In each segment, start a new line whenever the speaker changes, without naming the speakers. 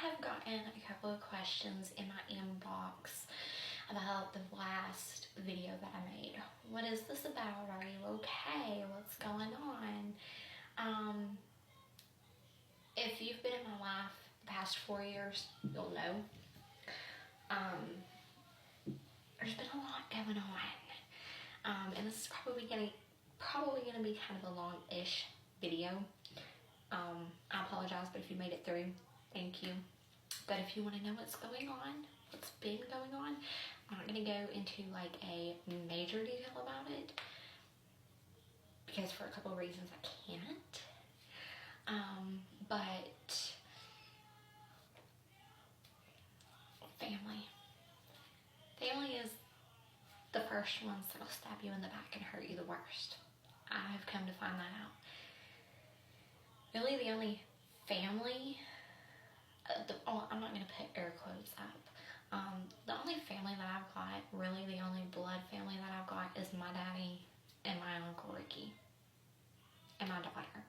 have gotten a couple of questions in my inbox about the last video that I made. What is this about? Are you okay? What's going on? If you've been in my life the past 4 years, you'll know. There's been a lot going on. And this is probably gonna be kind of a long-ish video. I apologize, but if you made it through, thank you. But if you want to know what's going on, what's been going on, I'm not going to go into like a major detail about it because for a couple of reasons I can't. But family is the first ones that'll stab you in the back and hurt you the worst. I've come to find that out. Really, the only family, I'm not going to put air quotes up. The only family that I've got, really the only blood family that I've got is my daddy and my Uncle Ricky and my daughter.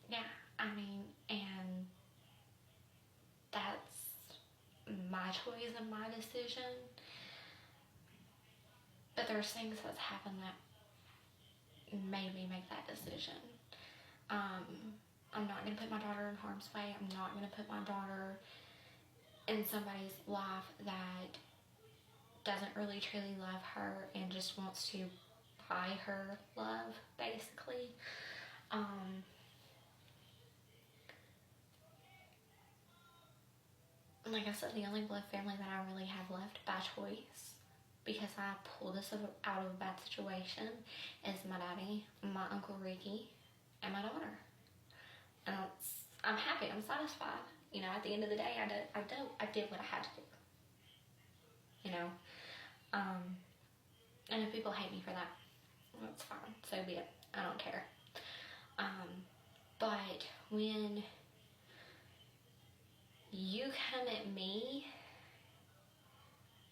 Yeah, I mean, and that's my choice and my decision. But there's things that's happened that made me make that decision. I'm not going to put my daughter in harm's way. I'm not going to put my daughter in somebody's life that doesn't really truly love her and just wants to buy her love, basically. Like I said, the only blood family that I really have left by choice, because I pulled this out of a bad situation, is my daddy, my Uncle Ricky, and my daughter. And I'm happy, I'm satisfied. You know, at the end of the day, I did what I had to do. You know? And if people hate me for that, that's fine, so be it. I don't care. But when you come at me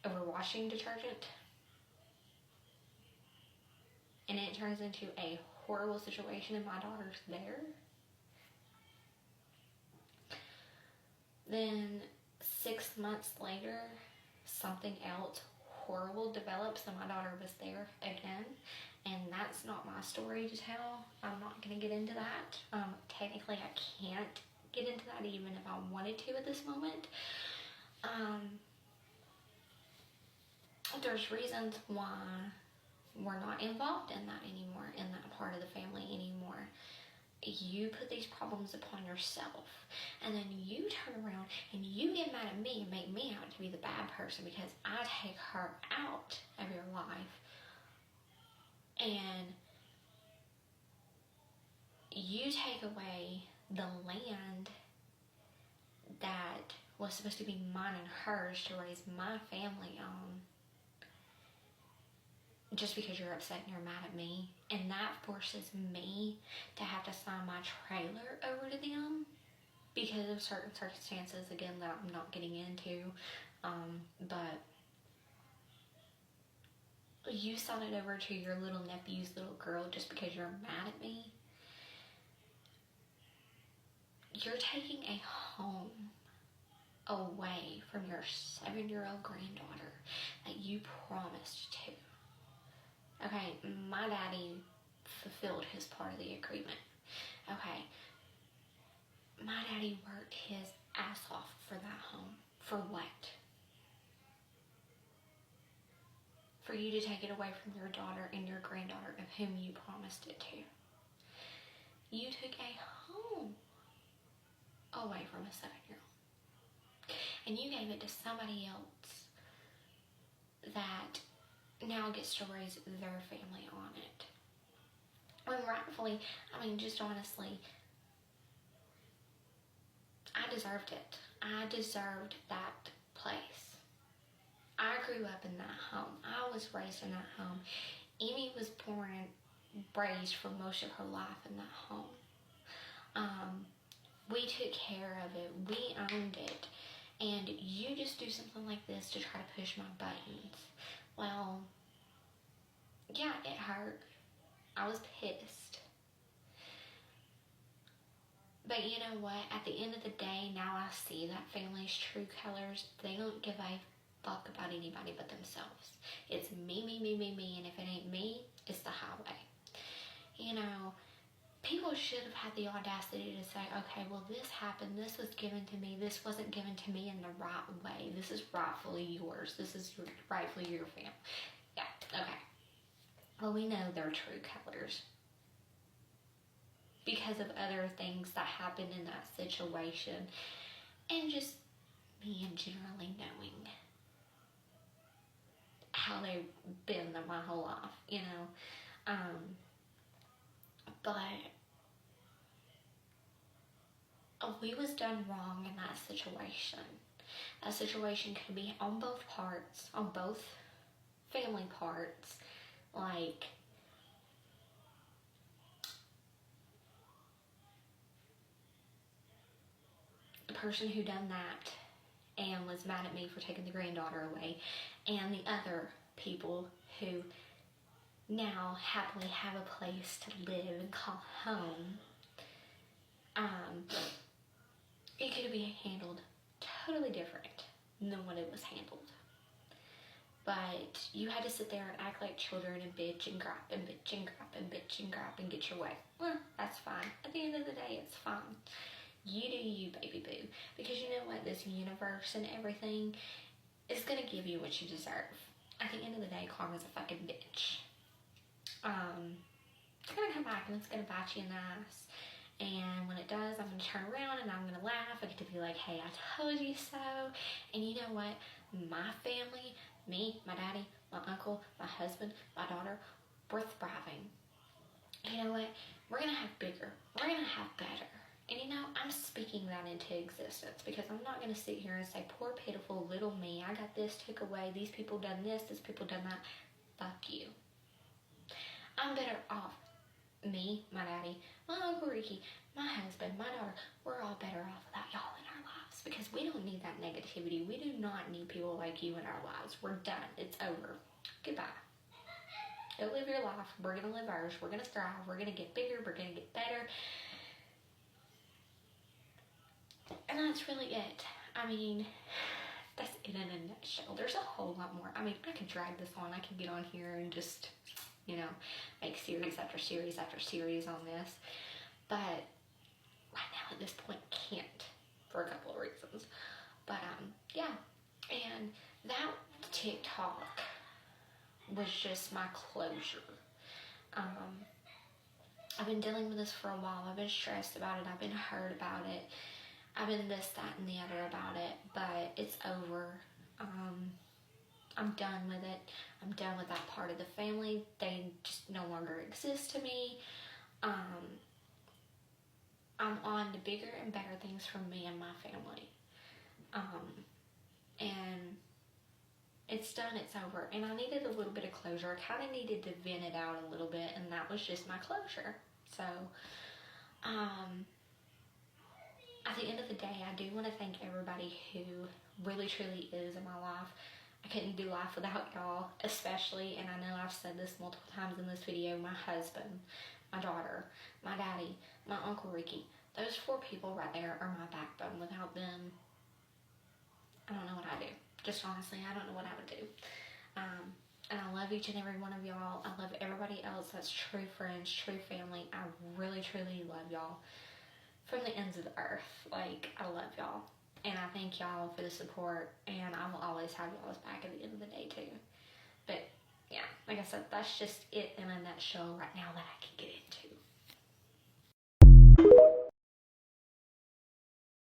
over washing detergent and it turns into a horrible situation and my daughter's there, then 6 months later something else horrible develops and my daughter was there again, and that's not my story to tell. I'm not going to get into that. Technically I can't get into that even if I wanted to at this moment. There's reasons why we're not involved in that anymore, in that part of the family anymore. You put these problems upon yourself, and then you turn around and you get mad at me and make me out to be the bad person because I take her out of your life, and you take away the land that was supposed to be mine and hers to raise my family on, just because you're upset and you're mad at me. And that forces me to have to sign my trailer over to them because of certain circumstances, again, that I'm not getting into. But you sign it over to your little nephew's little girl just because you're mad at me. You're taking a home away from your 7-year-old granddaughter that you promised to. Okay, my daddy fulfilled his part of the agreement. Okay, my daddy worked his ass off for that home. For what? For you to take it away from your daughter and your granddaughter of whom you promised it to. You took a home away from a 7-year-old. And you gave it to somebody else that now gets to raise their family on it. When rightfully, I mean, just honestly, I deserved it. I deserved that place. I grew up in that home. I was raised in that home. Amy was born and raised for most of her life in that home. We took care of it. We owned it. And you just do something like this to try to push my buttons. Well, yeah, it hurt. I was pissed. But you know what? At the end of the day, now I see that family's true colors. They don't give a fuck about anybody but themselves. It's me, me, me, me, me, and if it ain't me, it's the highway. You know, people should have had the audacity to say, okay, well, this happened, this was given to me, this wasn't given to me in the right way. This is rightfully yours. This is rightfully your family. Yeah, okay. Well, we know their true colors because of other things that happened in that situation, and just me and generally knowing how they've been my whole life, you know. But we was done wrong in that situation. That situation could be on both parts, on both family parts. Like, the person who done that and was mad at me for taking the granddaughter away, and the other people who now happily have a place to live and call home. It could be handled totally different than what it was handled. But you had to sit there and act like children and bitch and gripe and bitch and gripe and bitch and gripe and get your way. Well, that's fine. At the end of the day, it's fine. You do you, baby boo. Because you know what? This universe and everything is going to give you what you deserve. At the end of the day, karma's a fucking bitch. It's going to come back and it's going to bite you in the ass. And when it does, I'm going to turn around and I'm going to laugh. I get to be like, hey, I told you so. And you know what? My family, me, my daddy, my uncle, my husband, my daughter, we're thriving. You know what? We're going to have bigger. We're going to have better. And you know, I'm speaking that into existence, because I'm not going to sit here and say, poor, pitiful, little me, I got this took away, these people done this people done that. Fuck you. I'm better off. Me, my daddy, my Uncle Ricky, my husband, my daughter, we're all better off without y'all in our lives, because we don't need that negativity. We do not need people like you in our lives. We're done. It's over. Goodbye. Go live your life. We're going to live ours. We're going to thrive. We're going to get bigger. We're going to get better. And that's really it. I mean, that's it in a nutshell. There's a whole lot more. I mean, I could drag this on. I could get on here and just, you know, make series after series after series on this. But right now at this point, can't, for a couple of reasons. But, yeah. And that TikTok was just my closure. I've been dealing with this for a while. I've been stressed about it. I've been hurt about it. I've been this, that, and the other about it, but it's over. I'm done with it. I'm done with that part of the family. They just no longer exist to me. I'm on to bigger and better things for me and my family. And it's done, it's over. And I needed a little bit of closure. I kind of needed to vent it out a little bit, and that was just my closure. So, at the end of the day, I do want to thank everybody who really, truly is in my life. I couldn't do life without y'all, especially, and I know I've said this multiple times in this video, my husband, my daughter, my daddy, my Uncle Ricky. Those 4 people right there are my backbone. Without them, I don't know what I'd do. Just honestly, I don't know what I would do. And I love each and every one of y'all. I love everybody else that's true friends, true family. I really, truly love y'all. From the ends of the earth. Like, I love y'all. And I thank y'all for the support. And I will always have y'all's back at the end of the day, too. But, yeah, like I said, that's just it in a nutshell right now that I can get